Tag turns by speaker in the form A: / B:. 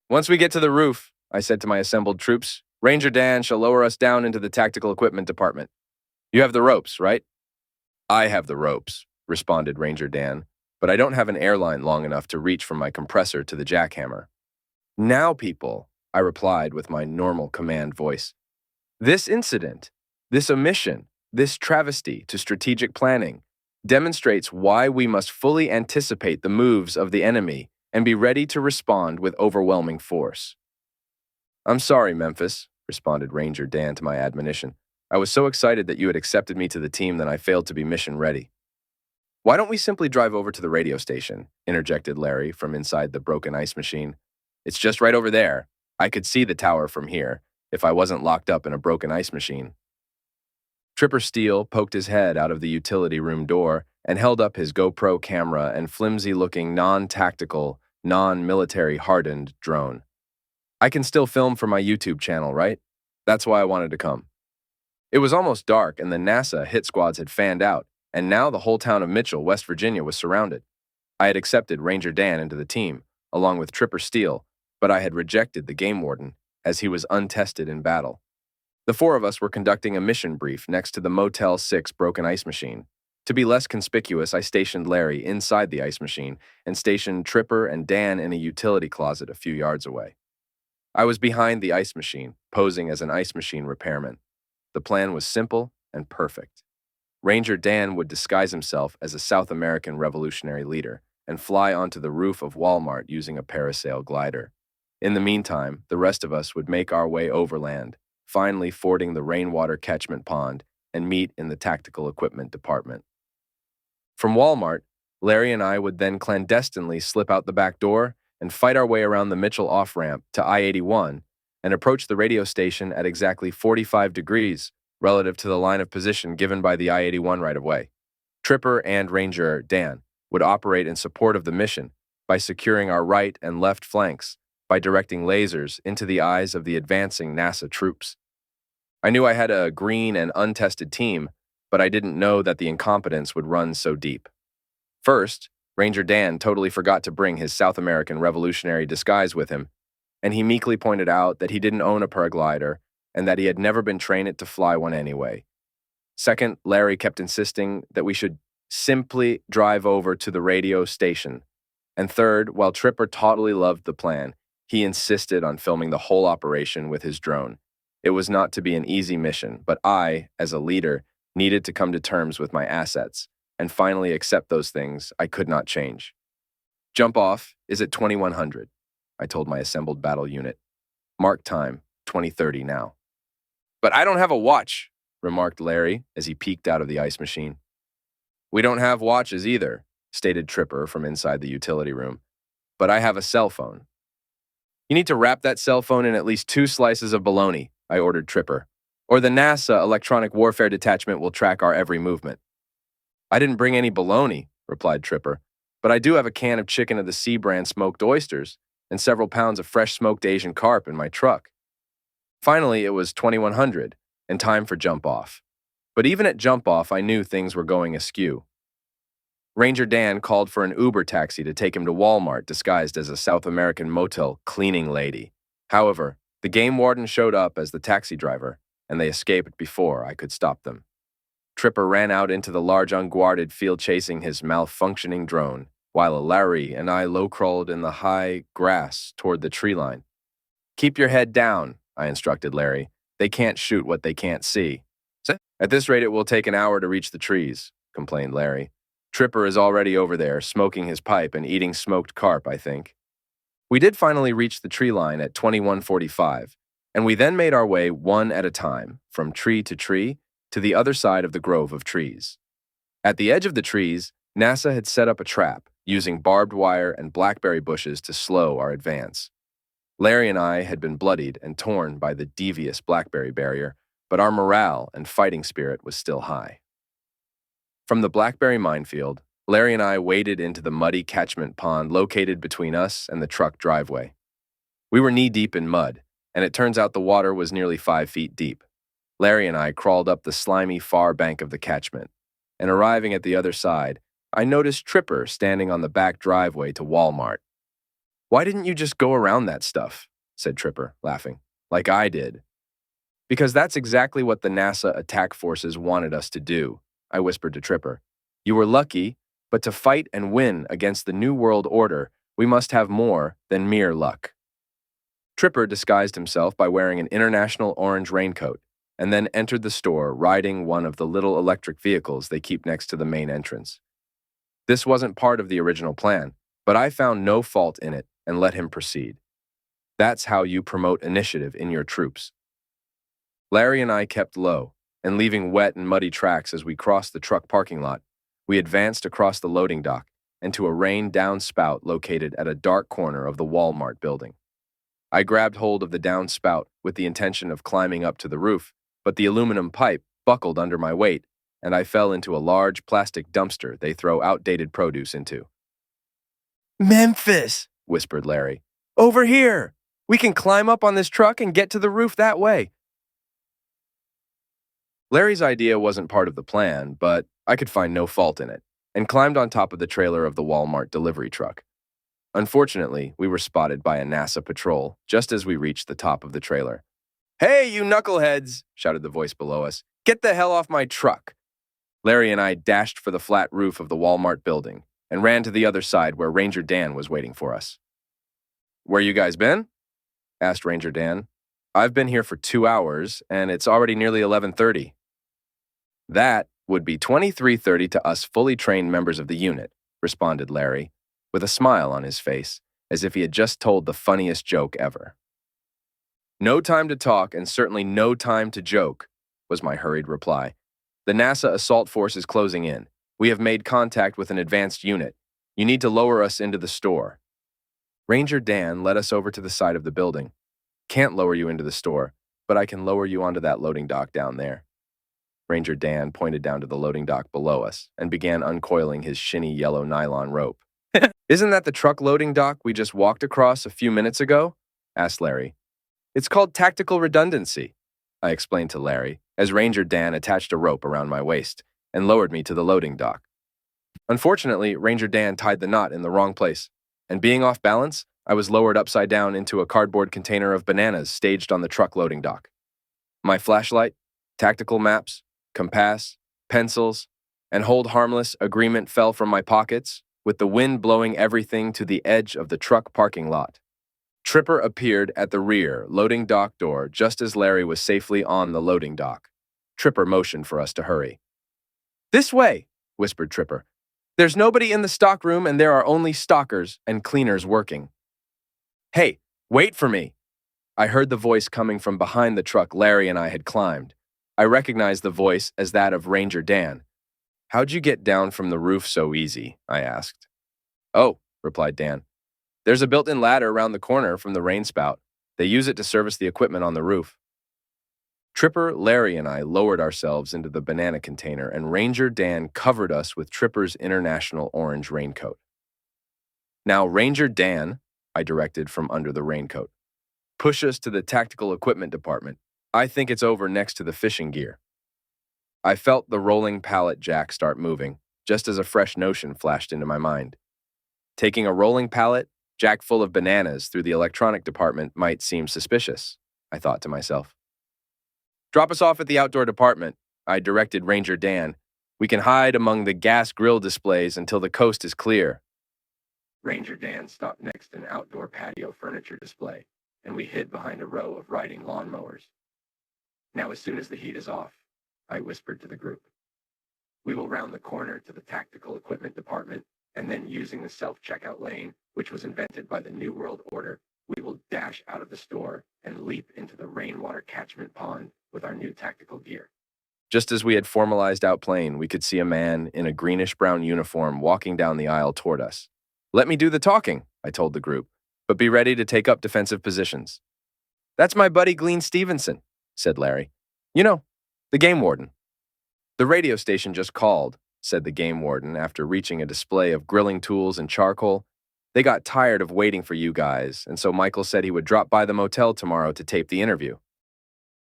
A: Once we get to the roof, I said to my assembled troops, Ranger Dan shall lower us down into the tactical equipment department. You have the ropes, right? I have the ropes, responded Ranger Dan, but I don't have an airline long enough to reach from my compressor to the jackhammer. Now, people, I replied with my normal command voice, this incident, this omission, this travesty to strategic planning demonstrates why we must fully anticipate the moves of the enemy and be ready to respond with overwhelming force. I'm sorry, Memphis, responded Ranger Dan to my admonition. I was so excited that you had accepted me to the team that I failed to be mission ready. Why don't we simply drive over to the radio station? Interjected Larry from inside the broken ice machine. It's just right over there. I could see the tower from here, if I wasn't locked up in a broken ice machine. Tripper Steele poked his head out of the utility room door and held up his GoPro camera and flimsy-looking, non-tactical, non-military hardened drone. I can still film for my YouTube channel, right? That's why I wanted to come. It was almost dark and the NASA hit squads had fanned out, and now the whole town of Mitchell, West Virginia was surrounded. I had accepted Ranger Dan into the team, along with Tripper Steele, but I had rejected the game warden, as he was untested in battle. The four of us were conducting a mission brief next to the Motel 6 broken ice machine. To be less conspicuous, I stationed Larry inside the ice machine and stationed Tripper and Dan in a utility closet a few yards away. I was behind the ice machine, posing as an ice machine repairman. The plan was simple and perfect. Ranger Dan would disguise himself as a South American revolutionary leader and fly onto the roof of Walmart using a parasail glider. In the meantime, the rest of us would make our way overland, finally fording the rainwater catchment pond and meet in the tactical equipment department. From Walmart, Larry and I would then clandestinely slip out the back door and fight our way around the Mitchell off-ramp to I-81 and approach the radio station at exactly 45 degrees relative to the line of position given by the I-81 right-of-way. Tripper and Ranger Dan would operate in support of the mission by securing our right and left flanks, by directing lasers into the eyes of the advancing NASA troops. I knew I had a green and untested team, but I didn't know that the incompetence would run so deep. First, Ranger Dan totally forgot to bring his South American revolutionary disguise with him, and he meekly pointed out that he didn't own a paraglider and that he had never been trained to fly one anyway. Second, Larry kept insisting that we should simply drive over to the radio station. And third, while Tripper totally loved the plan, he insisted on filming the whole operation with his drone. It was not to be an easy mission, but I, as a leader, needed to come to terms with my assets and finally accept those things I could not change. Jump off is at 2100, I told my assembled battle unit. Mark time, 2030 now. But I don't have a watch, remarked Larry as he peeked out of the ice machine. We don't have watches either, stated Tripper from inside the utility room. But I have a cell phone. You need to wrap that cell phone in at least 2 slices of bologna, I ordered Tripper, or the NASA Electronic Warfare Detachment will track our every movement. I didn't bring any bologna, replied Tripper, but I do have a can of Chicken of the Sea brand smoked oysters and several pounds of fresh smoked Asian carp in my truck. Finally, it was 2100 and time for jump off. But even at jump off, I knew things were going askew. Ranger Dan called for an Uber taxi to take him to Walmart disguised as a South American motel cleaning lady. However, the game warden showed up as the taxi driver, and they escaped before I could stop them. Tripper ran out into the large unguarded field chasing his malfunctioning drone, while Larry and I low-crawled in the high grass toward the tree line. Keep your head down, I instructed Larry. They can't shoot what they can't see. At this rate, it will take an hour to reach the trees, complained Larry. Tripper is already over there, smoking his pipe and eating smoked carp, I think. We did finally reach the tree line at 2145, and we then made our way one at a time, from tree to the other side of the grove of trees. At the edge of the trees, NASA had set up a trap, using barbed wire and blackberry bushes to slow our advance. Larry and I had been bloodied and torn by the devious blackberry barrier, but our morale and fighting spirit was still high. From the blackberry minefield, Larry and I waded into the muddy catchment pond located between us and the truck driveway. We were knee-deep in mud, and it turns out the water was nearly 5 feet deep. Larry and I crawled up the slimy far bank of the catchment, and arriving at the other side, I noticed Tripper standing on the back driveway to Walmart. Why didn't you just go around that stuff? Said Tripper, laughing. Like I did. Because that's exactly what the NASA attack forces wanted us to do, I whispered to Tripper. You were lucky, but to fight and win against the New World Order, we must have more than mere luck. Tripper disguised himself by wearing an international orange raincoat and then entered the store riding one of the little electric vehicles they keep next to the main entrance. This wasn't part of the original plan, but I found no fault in it and let him proceed. That's how you promote initiative in your troops. Larry and I kept low, and leaving wet and muddy tracks as we crossed the truck parking lot, we advanced across the loading dock and to a rain downspout located at a dark corner of the Walmart building. I grabbed hold of the downspout with the intention of climbing up to the roof, but the aluminum pipe buckled under my weight, and I fell into a large plastic dumpster they throw outdated produce into. Memphis, whispered Larry. Over here! We can climb up on this truck and get to the roof that way. Larry's idea wasn't part of the plan, but I could find no fault in it, and climbed on top of the trailer of the Walmart delivery truck. Unfortunately, we were spotted by a NASA patrol just as we reached the top of the trailer. Hey, you knuckleheads, shouted the voice below us. Get the hell off my truck. Larry and I dashed for the flat roof of the Walmart building and ran to the other side where Ranger Dan was waiting for us. Where you guys been? Asked Ranger Dan. I've been here for 2 hours, and it's already nearly 11:30. That would be 23:30 to us fully trained members of the unit, responded Larry, with a smile on his face, as if he had just told the funniest joke ever. No time to talk, and certainly no time to joke, was my hurried reply. The NASA assault force is closing in. We have made contact with an advanced unit. You need to lower us into the store. Ranger Dan led us over to the side of the building. Can't lower you into the store, but I can lower you onto that loading dock down there. Ranger Dan pointed down to the loading dock below us and began uncoiling his shinny yellow nylon rope. Isn't that the truck loading dock we just walked across a few minutes ago? Asked Larry. It's called tactical redundancy, I explained to Larry, as Ranger Dan attached a rope around my waist and lowered me to the loading dock. Unfortunately, Ranger Dan tied the knot in the wrong place, and being off balance, I was lowered upside down into a cardboard container of bananas staged on the truck loading dock. My flashlight, tactical maps, compass, pencils, and hold harmless agreement fell from my pockets, with the wind blowing everything to the edge of the truck parking lot. Tripper appeared at the rear loading dock door just as Larry was safely on the loading dock. Tripper motioned for us to hurry. This way, whispered Tripper. There's nobody in the stock room and there are only stockers and cleaners working. Hey, wait for me. I heard the voice coming from behind the truck Larry and I had climbed. I recognized the voice as that of Ranger Dan. How'd you get down from the roof so easy? I asked. Oh, replied Dan. There's a built-in ladder around the corner from the rain spout. They use it to service the equipment on the roof. Tripper, Larry, and I lowered ourselves into the banana container, and Ranger Dan covered us with Tripper's international orange raincoat. Now, Ranger Dan, I directed from under the raincoat, push us to the tactical equipment department. I think it's over next to the fishing gear. I felt the rolling pallet jack start moving, just as a fresh notion flashed into my mind. Taking a rolling pallet, jack full of bananas through the electronic department might seem suspicious, I thought to myself. Drop us off at the outdoor department, I directed Ranger Dan. We can hide among the gas grill displays until the coast is clear. Ranger Dan stopped next to an outdoor patio furniture display, and we hid behind a row of riding lawnmowers. Now, as soon as the heat is off, I whispered to the group, we will round the corner to the tactical equipment department, and then using the self-checkout lane, which was invented by the New World Order, we will dash out of the store and leap into the rainwater catchment pond with our new tactical gear. Just as we had formalized out plain, we could see a man in a greenish-brown uniform walking down the aisle toward us. Let me do the talking, I told the group, but be ready to take up defensive positions. That's my buddy Glenn Stevenson, said Larry. You know, the game warden. The radio station just called, said the game warden after reaching a display of grilling tools and charcoal. They got tired of waiting for you guys, and so Michael said he would drop by the motel tomorrow to tape the interview.